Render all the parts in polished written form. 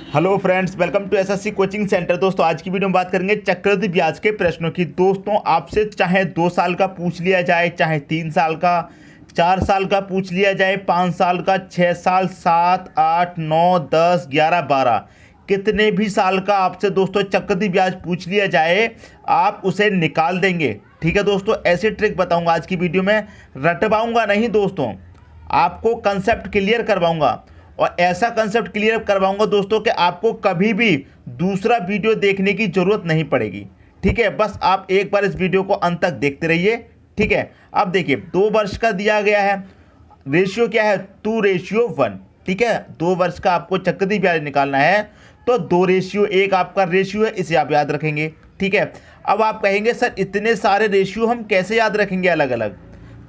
Hello friends, welcome to SSC coaching centre. दोस्तों आज की वीडियो में बात करेंगे चक्रवृद्धि ब्याज के प्रश्नों की। दोस्तों आपसे चाहे 2 साल का पूछ लिया जाए, चाहे 3 साल का, 4 साल का पूछ लिया जाए, 5 साल का, 6 साल, 7, 8, 9, 10, 11, 12, कितने भी साल का आपसे दोस्तों चक्रवृद्धि ब्याज पूछ लिया जाए, आप उसे निकाल देंगे। ठीक है दोस्तों, ऐसी ट्रिक बताऊंगा आज की वीडियो में। रटवाऊंगा नहीं दोस्तों, आपको कंसेप्ट क्लियर करवाऊंगा और ऐसा कंसेप्ट क्लियर करवाऊंगा दोस्तों कि आपको कभी भी दूसरा वीडियो देखने की ज़रूरत नहीं पड़ेगी। ठीक है, बस आप एक बार इस वीडियो को अंत तक देखते रहिए। ठीक है, अब देखिए 2 वर्ष का दिया गया है, रेशियो क्या है 2:1। ठीक है, 2 वर्ष का आपको चक्रवृद्धि ब्याज निकालना है तो 2:1 आपका रेशियो है, इसे आप याद रखेंगे। ठीक है, अब आप कहेंगे सर इतने सारे रेशियो हम कैसे याद रखेंगे अलग अलग,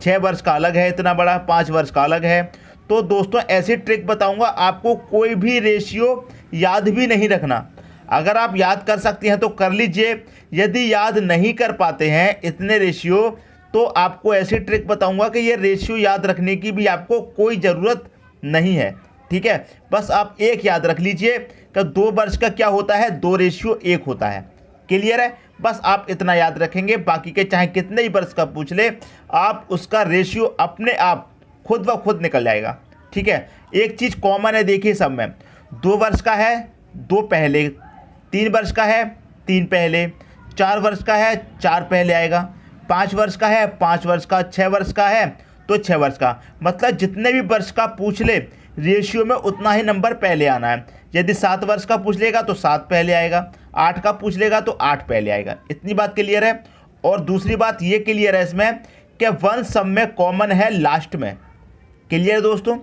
6 वर्ष का अलग है इतना बड़ा, 5 वर्ष का अलग है। तो दोस्तों ऐसी ट्रिक बताऊंगा, आपको कोई भी रेशियो याद भी नहीं रखना। अगर आप याद कर सकते हैं तो कर लीजिए, यदि याद नहीं कर पाते हैं इतने रेशियो तो आपको ऐसी ट्रिक बताऊंगा कि ये रेशियो याद रखने की भी आपको कोई ज़रूरत नहीं है। ठीक है, बस आप एक याद रख लीजिए कि 2 वर्ष का क्या होता है, 2:1 होता है। क्लियर है, बस आप इतना याद रखेंगे, बाकी के चाहे कितने ही वर्ष का पूछ ले आप उसका रेशियो अपने आप खुद ब खुद निकल जाएगा। ठीक है, एक चीज़ कॉमन है, देखिए सब में 2 वर्ष का है 2 पहले, 3 वर्ष का है 3 पहले, 4 वर्ष का है 4 पहले आएगा, 5 वर्ष का है 5 वर्ष का, 6 वर्ष का है तो 6 वर्ष का। मतलब जितने भी वर्ष का पूछ ले रेशियो में उतना ही नंबर पहले आना है। यदि 7 वर्ष का पूछ लेगा तो 7 पहले आएगा, 8 का पूछ लेगा तो 8 पहले आएगा। इतनी बात क्लियर है। और दूसरी बात ये क्लियर है इसमें कि 1 सब में कॉमन है लास्ट में। क्लियर दोस्तों,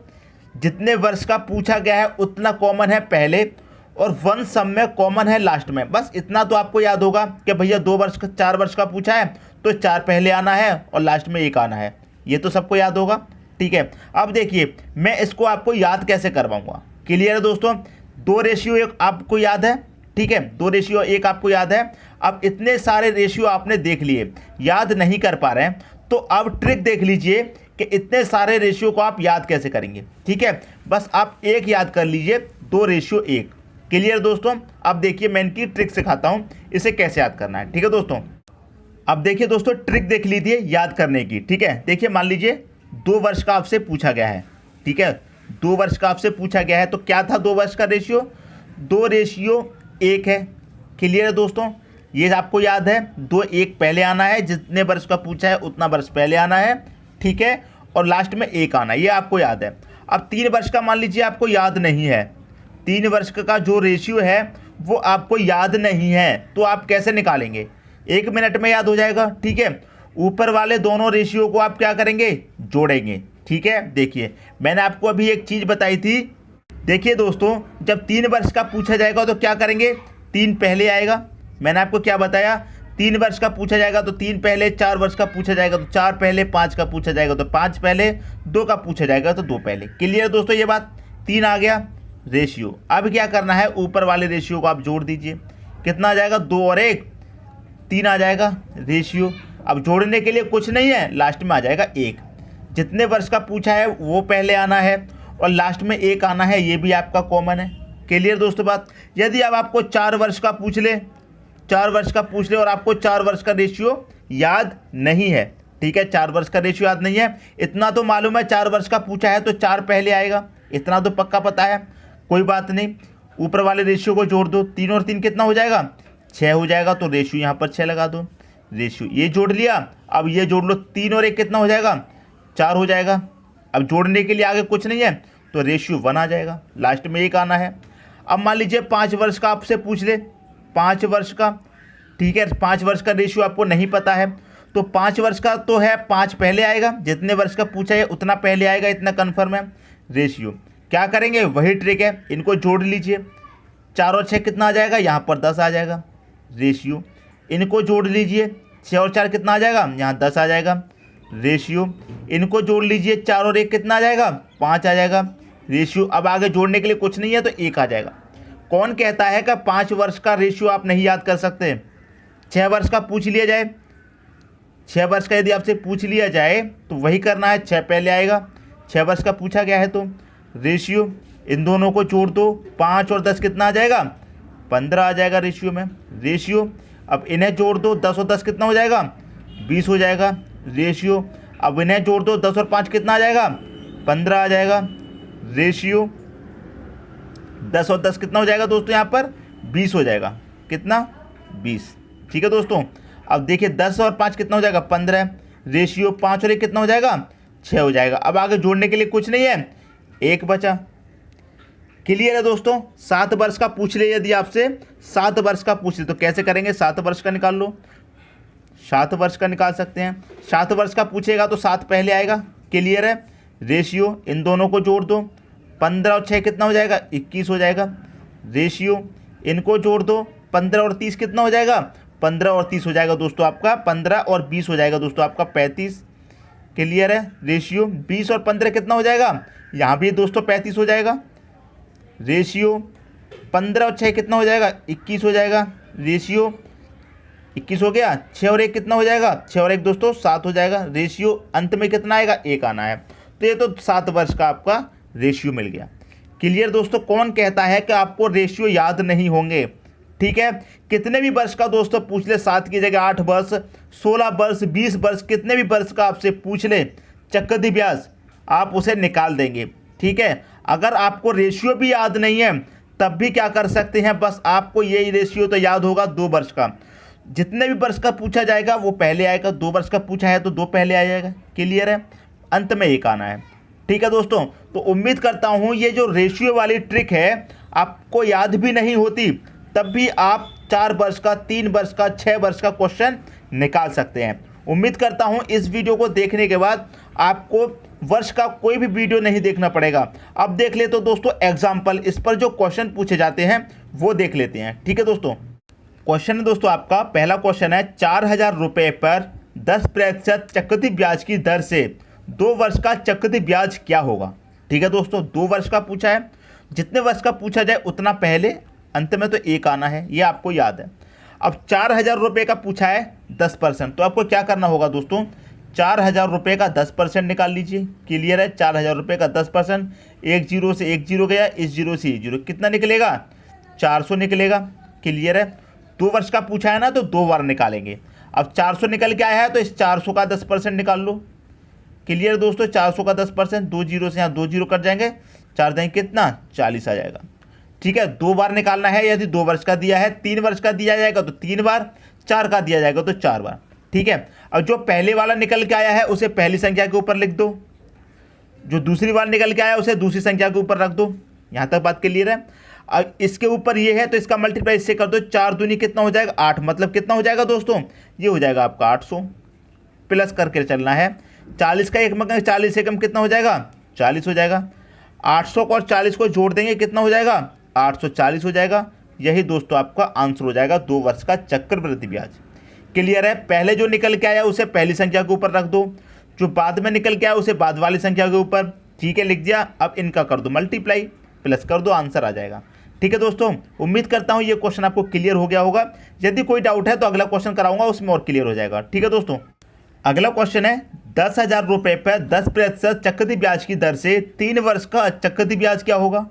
जितने वर्ष का पूछा गया है उतना कॉमन है पहले और 1 सब में कॉमन है लास्ट में। बस इतना तो आपको याद होगा कि भैया 2 वर्ष का 4 वर्ष का पूछा है तो 4 पहले आना है और लास्ट में 1 आना है, ये तो सबको याद होगा। ठीक है, अब देखिए मैं इसको आपको याद कैसे करवाऊंगा। क्लियर है दोस्तों, 2:1 आपको याद है। ठीक है, 2:1 आपको याद है। अब इतने सारे रेशियो आपने देख लिए, याद नहीं कर पा रहे हैं, तो अब ट्रिक देख लीजिए कि इतने सारे रेशियो को आप याद कैसे करेंगे। ठीक है, बस आप एक याद कर लीजिए, 2:1। क्लियर दोस्तों, अब देखिए मैं इनकी ट्रिक सिखाता हूं इसे कैसे याद करना है। ठीक है दोस्तों, अब देखिए दोस्तों ट्रिक देख लीजिए याद करने की। ठीक है, देखिए मान लीजिए 2 वर्ष का आपसे पूछा गया है। ठीक है, 2 वर्ष का आपसे पूछा गया है तो क्या था 2 वर्ष का रेशियो, 2:1 है। क्लियर है दोस्तों, ये आपको याद है, 2:1 पहले आना है, जितने वर्ष का पूछा है उतना वर्ष पहले आना है। ठीक है, और लास्ट में 1 आना है, ये आपको याद है। अब 3 वर्ष का मान लीजिए आपको याद नहीं है, 3 वर्ष का जो रेशियो है वो आपको याद नहीं है, तो आप कैसे निकालेंगे, 1 मिनट में याद हो जाएगा। ठीक है, ऊपर वाले दोनों रेशियो को आप क्या करेंगे, जोड़ेंगे। ठीक है, देखिए मैंने आपको अभी एक चीज़ बताई थी। देखिए दोस्तों, जब 3 वर्ष का पूछा जाएगा तो क्या करेंगे, 3 पहले आएगा। मैंने आपको क्या बताया, 3 वर्ष का पूछा जाएगा तो 3 पहले, 4 वर्ष का पूछा जाएगा तो 4 पहले, 5 का पूछा जाएगा तो 5 पहले, 2 का पूछा जाएगा तो 2 पहले। क्लियर दोस्तों, ये बात 3 आ गया रेशियो। अब क्या करना है, ऊपर वाले रेशियो को आप जोड़ दीजिए, कितना आ जाएगा, 2 और 1 3 आ जाएगा रेशियो। अब जोड़ने के लिए कुछ नहीं है, लास्ट में आ जाएगा 1। जितने वर्ष का पूछा है वो पहले आना है और लास्ट में 1 आना है, ये भी आपका कॉमन है। क्लियर दोस्तों बात। यदि अब आपको 4 वर्ष का पूछ ले, 4 वर्ष का पूछ ले और आपको 4 वर्ष का रेशियो याद नहीं है। ठीक है, 4 वर्ष का रेशियो याद नहीं है, इतना तो मालूम है 4 वर्ष का पूछा है तो 4 पहले आएगा, इतना तो पक्का पता है। कोई बात नहीं, ऊपर वाले रेशियो को जोड़ दो, 3 और 3 कितना हो जाएगा, 6 हो जाएगा, तो रेशियो यहाँ पर 6 लगा दो। रेशियो ये जोड़ लिया, अब ये जोड़ लो, 3 और 1 कितना हो जाएगा, 4 हो जाएगा। अब जोड़ने के लिए आगे कुछ नहीं है तो रेशियो 1 आ जाएगा, लास्ट में 1 आना है। अब मान लीजिए 5 वर्ष का आपसे पूछ ले, 5 वर्ष का। ठीक है, 5 वर्ष का रेशियो आपको नहीं पता है तो 5 वर्ष का तो है 5 पहले आएगा, जितने वर्ष का पूछा है उतना पहले आएगा, इतना कन्फर्म है। रेशियो क्या करेंगे, वही ट्रिक है, इनको जोड़ लीजिए, 4 और 6 कितना आ जाएगा, यहाँ पर 10 आ जाएगा। रेशियो इनको जोड़ लीजिए, 6 और 4 कितना आ जाएगा, यहाँ 10 आ जाएगा। रेशियो इनको जोड़ लीजिए, 4 और 1 कितना आ जाएगा, 5 आ जाएगा। रेशियो अब आगे जोड़ने के लिए कुछ नहीं है तो 1 आ जाएगा। कौन कहता है कि 5 वर्ष का रेशियो आप नहीं याद कर सकते, 6 वर्ष का पूछ लिया जाए, 6 वर्ष का यदि आपसे पूछ लिया जाए तो वही करना है, 6 पहले आएगा, 6 वर्ष का पूछा गया है तो रेशियो इन दोनों को जोड़ दो, 5 और 10 कितना आ जाएगा, 15 आ जाएगा रेशियो में। रेशियो अब इन्हें जोड़ दो, 10 और 10 कितना हो जाएगा, 20 हो जाएगा। रेशियो अब इन्हें जोड़ दो, 10 और 5 कितना आ जाएगा, 15 आ जाएगा। रेशियो 10 और 10 कितना हो जाएगा दोस्तों, यहाँ पर 20 हो जाएगा। कितना, 20। ठीक है दोस्तों, अब देखिए 10 और 5 कितना हो जाएगा, 15। रेशियो 5 और 1 कितना हो जाएगा, 6 हो जाएगा। अब आगे जोड़ने के लिए कुछ नहीं है, 1 बचा। क्लियर है दोस्तों। 7 वर्ष का पूछ ले, यदि आपसे 7 वर्ष का पूछ ले तो कैसे करेंगे, 7 वर्ष का निकाल लो, 7 वर्ष का निकाल सकते हैं। 7 वर्ष का पूछेगा तो 7 पहले आएगा। क्लियर है। रेशियो इन दोनों को जोड़ दो, 15 और 6 कितना हो जाएगा, 21 हो जाएगा। रेशियो इनको जोड़ दो, 15 और 30 कितना हो जाएगा, 15 और 30 हो जाएगा दोस्तों आपका 15 और 20 हो जाएगा दोस्तों आपका 35। क्लियर है। रेशियो 20 और 15 कितना हो जाएगा, यहाँ भी दोस्तों 35 हो जाएगा। रेशियो 15 और 6 कितना हो जाएगा, 21 हो जाएगा। रेशियो 21 हो गया। 6 और 1 कितना हो जाएगा, 6 और 1 दोस्तों 7 हो जाएगा। रेशियो अंत में कितना आएगा, 1 आना है। तो ये तो 7 वर्ष का आपका रेशियो मिल गया। क्लियर दोस्तों। कौन कहता है कि आपको रेशियो याद नहीं होंगे। ठीक है, कितने भी वर्ष का दोस्तों पूछ ले, 7 की जगह 8 वर्ष, 16 वर्ष, 20 वर्ष, कितने भी वर्ष का आपसे पूछ ले चक्रवृद्धि ब्याज, आप उसे निकाल देंगे। ठीक है, अगर आपको रेशियो भी याद नहीं है तब भी क्या कर सकते हैं, बस आपको यही रेशियो तो याद होगा 2 वर्ष का। जितने भी वर्ष का पूछा जाएगा वो पहले आएगा, 2 वर्ष का पूछा है तो 2 पहले आ जाएगा। क्लियर है। अंत में 1 आना है। ठीक है दोस्तों, तो उम्मीद करता हूँ ये जो रेशियो वाली ट्रिक है आपको याद भी नहीं होती तब भी आप 4 वर्ष का, 3 वर्ष का, 6 वर्ष का क्वेश्चन निकाल सकते हैं। उम्मीद करता हूँ इस वीडियो को देखने के बाद आपको वर्ष का कोई भी वीडियो नहीं देखना पड़ेगा। अब देख ले तो दोस्तों एग्जाम्पल, इस पर जो क्वेश्चन पूछे जाते हैं वो देख लेते हैं। ठीक है दोस्तों, क्वेश्चन है दोस्तों आपका, पहला क्वेश्चन है 4000 रुपये पर 10% चक्रवृद्धि ब्याज की दर से 2 वर्ष का चक्रवृद्धि ब्याज क्या होगा। ठीक है दोस्तों, 2 वर्ष का पूछा है, जितने वर्ष का पूछा जाए उतना पहले, अंत में तो 1 आना है, ये आपको याद है। अब 4000 रुपये का पूछा है 10%, तो आपको क्या करना होगा दोस्तों, 4000 रुपये का 10% निकाल लीजिए। क्लियर है। 4000 रुपये का 10%, 1 जीरो से 1 जीरो गया, इस जीरो से 1 जीरो, कितना निकलेगा, 400 निकलेगा। क्लियर है। 2 वर्ष का पूछा है ना तो 2 बार निकालेंगे। अब 400 निकल के आया है तो इस 400 का 10% निकाल लो। क्लियर दोस्तों, 400 का 10%, 2 जीरो से यहाँ 2 जीरो कट जाएंगे, 4 देंगे कितना, 40 आ जाएगा। ठीक है, 2 बार निकालना है। यदि 2 वर्ष का दिया है, 3 वर्ष का दिया जाएगा तो 3 बार, 4 का दिया जाएगा तो 4 बार। ठीक है। अब जो पहले वाला निकल के आया है उसे पहली संख्या के ऊपर लिख दो, जो दूसरी बार निकल के आया उसे दूसरी संख्या के ऊपर रख दो। यहाँ तक बात क्लियर है। अब इसके ऊपर ये है तो इसका मल्टीप्लाई इससे कर दो, 4 दूनी कितना हो जाएगा, 8, मतलब कितना हो जाएगा दोस्तों, ये हो जाएगा आपका 800। प्लस करके चलना है, 40 का 1 में 40 एकम कितना हो जाएगा, 40 हो जाएगा। 800 को और 40 को जोड़ देंगे कितना हो जाएगा, 840 हो जाएगा। यही दोस्तों आपका आंसर हो जाएगा 2 वर्ष का चक्रवृद्धि ब्याज। क्लियर है। पहले जो निकल के आया उसे पहली संख्या के ऊपर रख दो, जो बाद में निकल के आया उसे बाद वाली संख्या के ऊपर। ठीक है, लिख दिया। अब इनका कर दो मल्टीप्लाई, प्लस कर दो, आंसर आ जाएगा। ठीक है दोस्तों, उम्मीद करता हूँ ये क्वेश्चन आपको क्लियर हो गया होगा। यदि कोई डाउट है तो अगला क्वेश्चन कराऊंगा, उसमें और क्लियर हो जाएगा। ठीक है दोस्तों, अगला क्वेश्चन है 10,000 रुपये पर 10% चक्रवृद्धि ब्याज की दर से 3 वर्ष का चक्रवृद्धि ब्याज क्या होगा।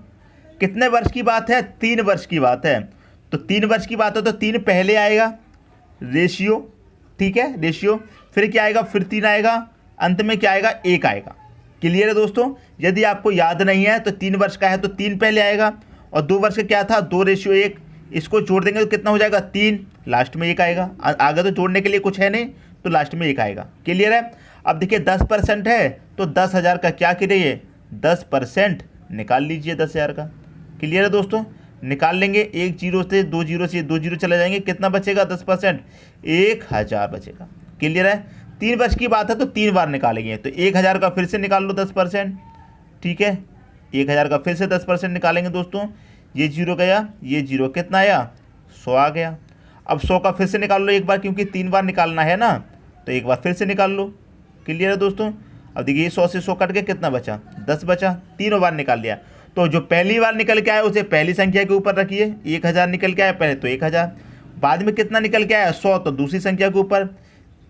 कितने वर्ष की बात है, 3 वर्ष की बात है। तो 3 वर्ष की बात है तो 3 पहले आएगा, रेशियो। ठीक है, रेशियो, फिर क्या आएगा, फिर 3 आएगा, अंत में क्या आएगा, 1 आएगा। क्लियर है दोस्तों। यदि आपको याद नहीं है तो 3 वर्ष का है तो 3 पहले आएगा, और 2 वर्ष का क्या था, 2 रेशियो 1, इसको जोड़ देंगे तो कितना हो जाएगा, 3, लास्ट में 1 आएगा। आगे तो जोड़ने के लिए कुछ है नहीं तो लास्ट में 1 आएगा। क्लियर है। अब देखिए 10% है तो 10,000 का क्या करिए, 10% निकाल लीजिए 10,000 का। क्लियर है दोस्तों, निकाल लेंगे, 1 जीरो से 2 जीरो से 2 जीरो चले जाएंगे, कितना बचेगा, 10%, 1000 बचेगा। क्लियर है। 3 वर्ष की बात है तो 3 बार निकालेंगे, तो 1000 का फिर से निकाल लो 10%। ठीक है, 1000 का फिर से 10% निकालेंगे दोस्तों, ये जीरो गया, ये जीरो, कितना आया, 100 आ गया। अब 100 का फिर से निकाल लो एक बार, क्योंकि 3 बार निकालना है ना, तो एक बार फिर से निकाल लो। क्लियर है दोस्तों। अब देखिए 100 से 100 कट के कितना बचा, 10 बचा, तीनों बार निकाल लिया। तो जो पहली बार निकल के आया उसे पहली संख्या के ऊपर रखिए, 1000 निकल के आया पहले तो 1000, बाद में कितना निकल के आया, 100, तो दूसरी संख्या के ऊपर,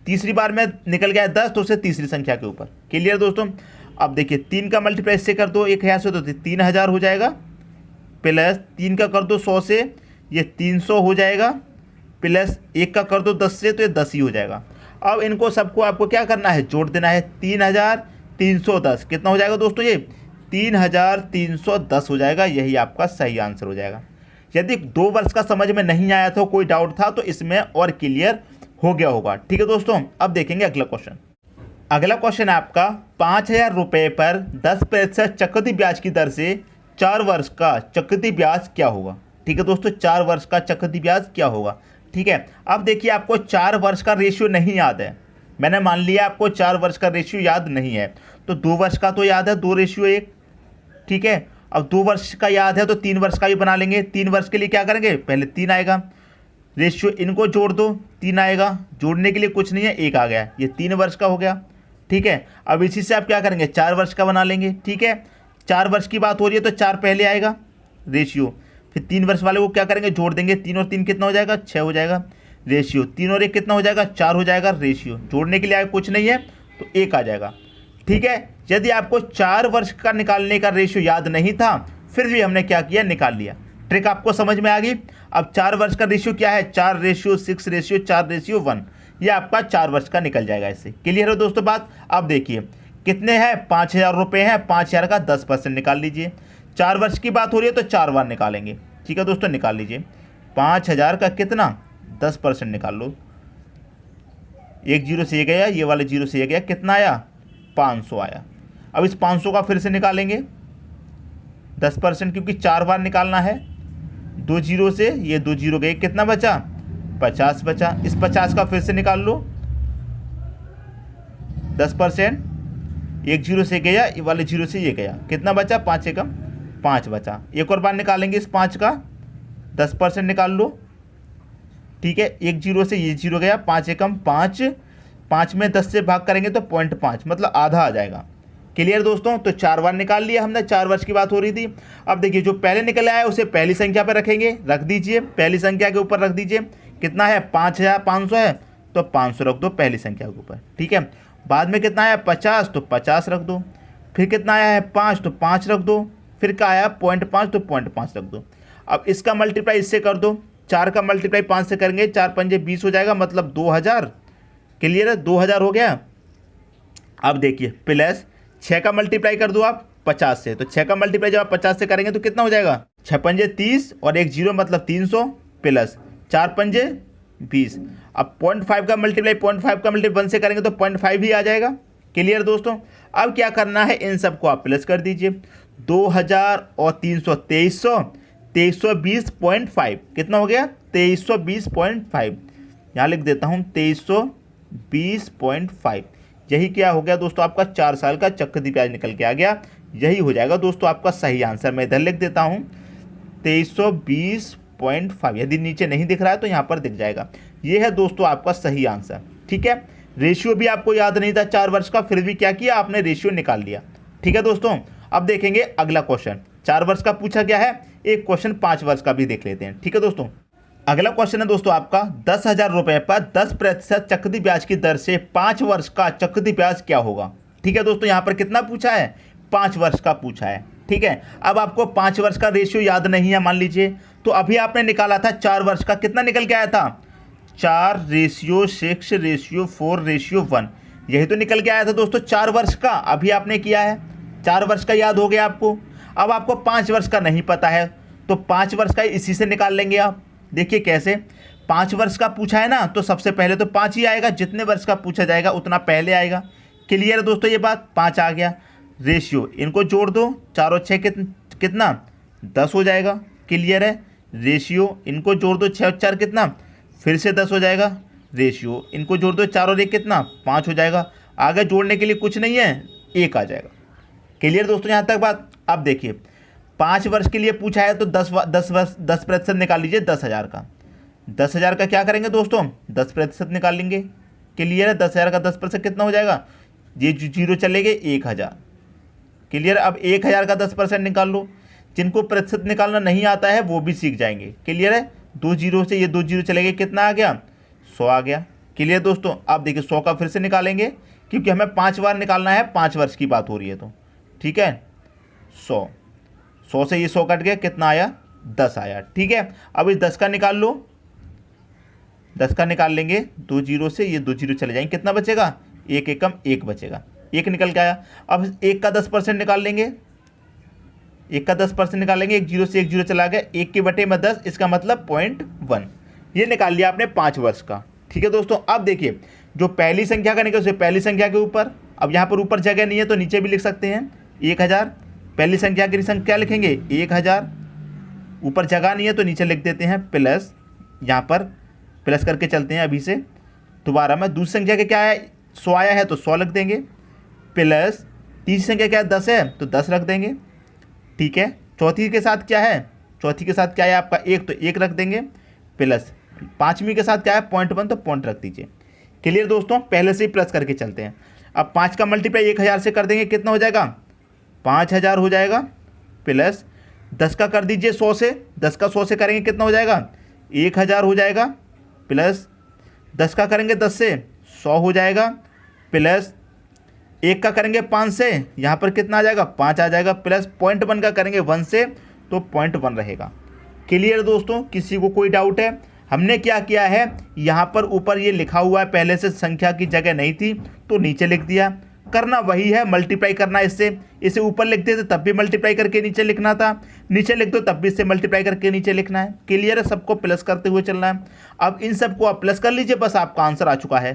तीसरी बार में निकल गया 10 तो उसे तीसरी संख्या के ऊपर। क्लियर दोस्तों। अब देखिए 3 का मल्टीप्लाई इससे कर दो 1000 से, तो 3000 हो जाएगा, प्लस 3 का कर दो 100 से, ये 300 हो जाएगा, प्लस 1 का कर दो 10 से, तो ये 10 ही हो जाएगा। अब इनको सबको आपको क्या करना है, जोड़ देना है। 3310 कितना हो जाएगा दोस्तों, ये 3310 हो जाएगा। यही आपका सही आंसर हो जाएगा। यदि 2 वर्ष का समझ में नहीं आया था, कोई डाउट था, तो इसमें और क्लियर हो गया होगा। ठीक है दोस्तों, अब देखेंगे अगला क्वेश्चन। अगला क्वेश्चन है आपका 5000 रुपये पर 10% चक्रवृद्धि ब्याज की दर से 4 वर्ष का चक्रवृद्धि ब्याज क्या होगा। ठीक है दोस्तों, 4 वर्ष का चक्रवृद्धि ब्याज क्या होगा। ठीक है, अब देखिए आपको 4 वर्ष का रेशियो नहीं याद है, मैंने मान लिया आपको 4 वर्ष का रेशियो याद नहीं है, तो 2 वर्ष का तो याद है, 2:1। ठीक है, अब 2 वर्ष का याद है तो 3 वर्ष का भी बना लेंगे। 3 वर्ष के लिए क्या करेंगे, पहले 3 आएगा, रेशियो इनको जोड़ दो, 3 आएगा, जोड़ने के लिए कुछ नहीं है, 1 आ गया, ये 3 वर्ष का हो गया। ठीक है, अब इसी से आप क्या करेंगे, 4 वर्ष का बना लेंगे। ठीक है, 4 वर्ष की बात हो रही है तो 4 पहले आएगा रेशियो, फिर 3 वर्ष वाले को क्या करेंगे, जोड़ देंगे, 3 और 3 कितना हो जाएगा, 6 हो जाएगा रेशियो, 3 और 1 कितना हो जाएगा, 4 हो जाएगा रेशियो, जोड़ने के लिए आगे कुछ नहीं है तो 1 आ जाएगा। ठीक है, यदि आपको 4 वर्ष का निकालने का रेशियो याद नहीं था, फिर भी हमने क्या किया, निकाल लिया। ट्रिक आपको समझ में आ गई। अब 4 वर्ष का रेशियो क्या है, 4:6:4:1, ये आपका 4 वर्ष का निकल जाएगा। इससे क्लियर है दोस्तों बात। अब देखिए कितने हैं, 5000 रुपये हैं, 5000 का 10% निकाल लीजिए। 4 वर्ष की बात हो रही है तो 4 बार निकालेंगे। ठीक है दोस्तों, निकाल लीजिए। 5000 का कितना, 10% निकाल लो। 1 0 से ये गया, ये वाले 0 से ये गया, कितना आया, 500 आया। अब इस 500 का फिर से निकालेंगे 10%, क्योंकि 4 बार निकालना है। 2 0 से ये 2 0 गए, कितना बचा, 50 बचा। इस 50 का फिर से निकाल लो 10%, 1 0 से गया, ये वाले 0 से ये गया, कितना बचा, 5 एकम 5 बचा। एक और बार निकालेंगे इस 5 का 10% निकाल लो। ठीक है, 1 0 से ये 0 गया, 5 एकम 5, 5 में 10 से भाग करेंगे तो 0.5, मतलब आधा आ जाएगा। क्लियर दोस्तों, तो 4 बार निकाल लिया हमने, 4 वर्ष की बात हो रही थी। अब देखिए जो पहले निकल आया उसे पहली संख्या पर रखेंगे, रख दीजिए, पहली संख्या के ऊपर रख दीजिए। कितना है, 5500 है, तो 500 रख दो पहली संख्या के ऊपर। ठीक है, बाद में कितना आया 50, तो 50 रख दो। फिर कितना आया है 5, तो 5 रख दो। फिर क्या आया 0.5, तो 0.5 रख दो। अब इसका मल्टीप्लाई इससे कर दो, 4 का मल्टीप्लाई 5 से करेंगे, 4 पंजे 20 हो जाएगा, मतलब 2000। क्लियर है, 2000 हो गया। अब देखिए प्लस 6 का मल्टीप्लाई कर दो आप 50 से, तो 6 का मल्टीप्लाई जब आप 50 से करेंगे तो कितना हो जाएगा, 6 पंजे 30 और 1 0 मतलब 300, प्लस 4 पंजे 20। अब 0.5 का मल्टीप्लाई 0.5 का मल्टीप्लाई 1 से करेंगे तो 0.5 ही आ जाएगा। क्लियर दोस्तों, अब क्या करना है, इन सबको आप प्लस कर दीजिए। 2000 और 300 2300, 2320.5 कितना हो गया, 2320.5। यहाँ लिख देता हूँ 2320.5। यही क्या हो गया दोस्तों, आपका 4 साल का चक्रवृद्धि ब्याज निकल के आ गया। यही हो जाएगा दोस्तों आपका सही आंसर। मैं इधर लिख देता हूँ 2320.5। यदि नीचे नहीं दिख रहा है तो यहाँ पर दिख जाएगा। ये है दोस्तों आपका सही आंसर। ठीक है, रेशियो भी आपको याद नहीं था 4 वर्ष का, फिर भी क्या किया आपने, रेशियो निकाल लिया। ठीक है दोस्तों, अब देखेंगे अगला क्वेश्चन। 4 वर्ष का पूछा गया है, एक क्वेश्चन 5 वर्ष का भी देख लेते हैं। ठीक है दोस्तों, अगला क्वेश्चन है दोस्तों आपका 10,000 रुपये पर 10% चक्रवृद्धि ब्याज की दर से 5 वर्ष का चक्रवृद्धि ब्याज क्या होगा। ठीक है दोस्तों, यहाँ पर कितना पूछा है, 5 वर्ष का पूछा है। ठीक है, अब आपको 5 वर्ष का रेशियो याद नहीं है मान लीजिए, तो अभी आपने निकाला था 4 वर्ष का, कितना निकल के आया था, 4:6:4:1, यही तो निकल के आया था दोस्तों 4 वर्ष का। अभी आपने किया है, 4 वर्ष का याद हो गया आपको। अब आपको 5 वर्ष का नहीं पता है, तो 5 वर्ष का इसी से निकाल लेंगे आप। देखिए कैसे, 5 वर्ष का पूछा है ना, तो सबसे पहले तो 5 ही आएगा, जितने वर्ष का पूछा जाएगा उतना पहले आएगा। क्लियर है दोस्तों ये बात, 5 आ गया। रेशियो इनको जोड़ दो, 4 और 6 कितना 10 हो जाएगा। क्लियर है, रेशियो इनको जोड़ दो, 6 और 4 कितना, फिर से 10 हो जाएगा। रेशियो इनको जोड़ दो, 4 और 1 कितना, 5 हो जाएगा। आगे जोड़ने के लिए कुछ नहीं है, 1 आ जाएगा। क्लियर दोस्तों यहाँ तक बात। अब देखिए 5 वर्ष के लिए पूछा है तो 10% निकाल लीजिए 10,000 का। 10,000 का क्या करेंगे दोस्तों, 10% निकाल लेंगे। क्लियर है, 10,000 का 10% कितना हो जाएगा, ये 0 चले गए 1,000। क्लियर, अब 1,000 का 10% निकाल लो। जिनको प्रतिशत निकालना नहीं आता है वो भी सीख जाएंगे। क्लियर है, 2 0 से ये 2 0 चले गए, कितना आ गया, 100 आ गया। क्लियर दोस्तों, अब देखिए 100 का फिर से निकालेंगे, क्योंकि हमें 5 बार निकालना है, 5 वर्ष की बात हो रही है तो ठीक है। 100 से ये 100 कट गया, कितना आया 10 आया। ठीक है, अब इस 10 का निकाल लो, 10 का निकाल लेंगे, 2 जीरो से ये 2 जीरो चले जाएंगे, कितना बचेगा 1 एकम 1 बचेगा, 1 निकल के आया। अब 1 का 10% निकाल लेंगे, 1 का 10% निकालेंगे, 1 जीरो से 1 जीरो चला गया, 1 के बटे में 10, इसका मतलब 0.1, ये निकाल लिया आपने 5 वर्ष का। ठीक है दोस्तों, अब देखिए जो पहली संख्या का निकल उसे पहली संख्या के ऊपर, अब यहाँ पर ऊपर जगह नहीं है तो नीचे भी लिख सकते हैं 1000, पहली संख्या की संख्या लिखेंगे 1000, ऊपर जगह नहीं है तो नीचे लिख देते हैं प्लस, यहाँ पर प्लस करके चलते हैं अभी से दोबारा में। दूसरी संख्या के क्या है 100 आया है तो 100 लिख देंगे, प्लस तीसरी संख्या क्या है 10 है तो 10 रख देंगे। ठीक है, चौथी के साथ क्या है, चौथी के साथ क्या है आपका 1 तो 1 रख देंगे, प्लस पाँचवीं के साथ क्या है 0.1 तो पॉइंट रख दीजिए। क्लियर दोस्तों, पहले से ही प्लस करके चलते हैं। अब 5 का मल्टीप्लाई 1000 से कर देंगे, कितना हो जाएगा 5000 हो जाएगा, प्लस 10 का कर दीजिए 100 से, 10 का 100 से करेंगे कितना हो जाएगा 1000 हो जाएगा, प्लस 10 का करेंगे 10 से 100 हो जाएगा, प्लस 1 का करेंगे 5 से, यहाँ पर कितना आ जाएगा 5 आ जाएगा, प्लस 0.1 का करेंगे 1 से तो 0.1 रहेगा। क्लियर दोस्तों, किसी को कोई डाउट है? हमने क्या किया है, यहाँ पर ऊपर ये लिखा हुआ है, पहले से संख्या की जगह नहीं थी तो नीचे लिख दिया, करना वही है, मल्टीप्लाई करना इससे, इसे ऊपर लिख देते तब भी मल्टीप्लाई करके नीचे लिखना था, नीचे लिख दो तब भी इससे मल्टीप्लाई करके नीचे लिखना है। क्लियर है, सबको प्लस करते हुए चलना है। अब इन सबको आप प्लस कर लीजिए, बस आपका आंसर आ चुका है।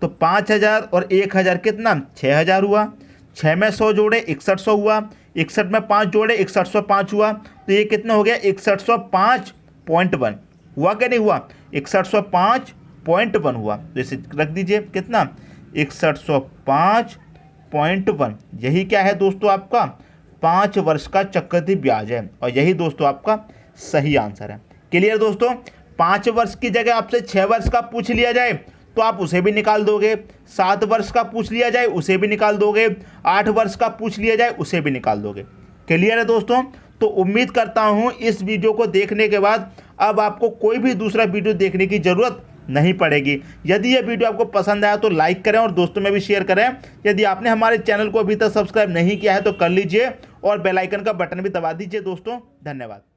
तो 5000 और 1000 कितना 6000 हुआ, 6 में 100 जोड़े 6100 हुआ, 61 में 5 जोड़े 6105 हुआ, तो ये कितना हो गया 6105.1 हुआ क्या नहीं हुआ 6105.1 हुआ, तो इसे रख दीजिए कितना 6105.1। यही क्या है दोस्तों आपका 5 वर्ष का चक्रवृद्धि ब्याज है, और यही दोस्तों आपका सही आंसर है। क्लियर दोस्तों, 5 वर्ष की जगह आपसे 6 वर्ष का पूछ लिया जाए तो आप उसे भी निकाल दोगे, 7 वर्ष का पूछ लिया जाए उसे भी निकाल दोगे, 8 वर्ष का पूछ लिया जाए उसे भी निकाल दोगे। क्लियर है दोस्तों, तो उम्मीद करता हूं इस वीडियो को देखने के बाद अब आपको कोई भी दूसरा वीडियो देखने की ज़रूरत नहीं पड़ेगी। यदि यह वीडियो आपको पसंद आया तो लाइक करें और दोस्तों में भी शेयर करें। यदि आपने हमारे चैनल को अभी तक सब्सक्राइब नहीं किया है तो कर लीजिए और बेल आइकन का बटन भी दबा दीजिए दोस्तों। धन्यवाद।